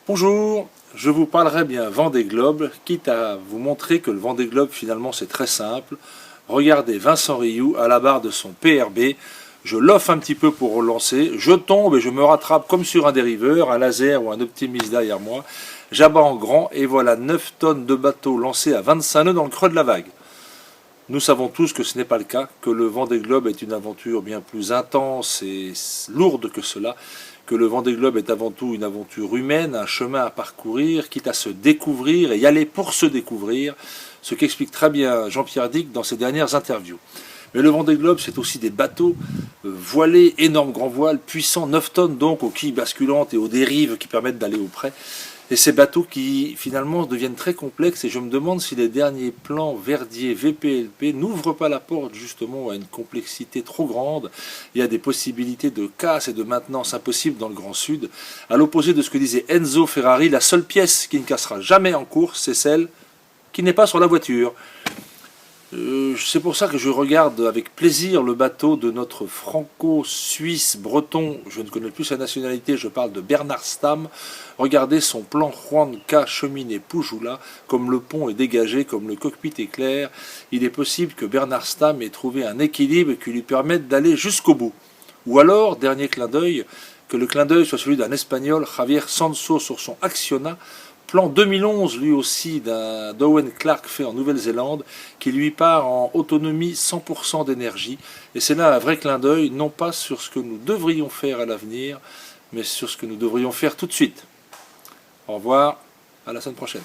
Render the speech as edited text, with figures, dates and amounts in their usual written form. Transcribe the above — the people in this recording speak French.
Bonjour, je vous parlerai bien Vendée Globe, quitte à vous montrer que le Vendée Globe finalement c'est très simple. Regardez Vincent Rioux à la barre de son PRB, je l'offre un petit peu pour relancer, je tombe et je me rattrape comme sur un dériveur, un laser ou un optimiste derrière moi. J'abats en grand et voilà 9 tonnes de bateau lancés à 25 nœuds dans le creux de la vague. Nous savons tous que ce n'est pas le cas, que le Vendée Globe est une aventure bien plus intense et lourde que cela, que le Vendée Globe est avant tout une aventure humaine, un chemin à parcourir, quitte à se découvrir et y aller pour se découvrir, ce qu'explique très bien Jean-Pierre Dick dans ses dernières interviews. Mais le Vendée Globe, c'est aussi des bateaux voilés, énormes grands voiles, puissants, 9 tonnes donc, aux quilles basculantes et aux dérives qui permettent d'aller au près. Et ces bateaux qui finalement deviennent très complexes et je me demande si les derniers plans Verdier VPLP n'ouvrent pas la porte justement à une complexité trop grande et à des possibilités de casse et de maintenance impossibles dans le Grand Sud. À l'opposé de ce que disait Enzo Ferrari, la seule pièce qui ne cassera jamais en course, c'est celle qui n'est pas sur la voiture. C'est pour ça que je regarde avec plaisir le bateau de notre franco-suisse breton, je ne connais plus sa nationalité, je parle de Bernard Stamm. Regardez son plan Juan K. cheminée Poujoula, comme le pont est dégagé, comme le cockpit est clair. Il est possible que Bernard Stamm ait trouvé un équilibre qui lui permette d'aller jusqu'au bout. Ou alors, dernier clin d'œil, que le clin d'œil soit celui d'un Espagnol, Javier Sanso, sur son Acciona, plan 2011 lui aussi d'un d'Owen Clark fait en Nouvelle-Zélande, qui lui part en autonomie 100% d'énergie. Et c'est là un vrai clin d'œil, non pas sur ce que nous devrions faire à l'avenir, mais sur ce que nous devrions faire tout de suite. Au revoir, à la semaine prochaine.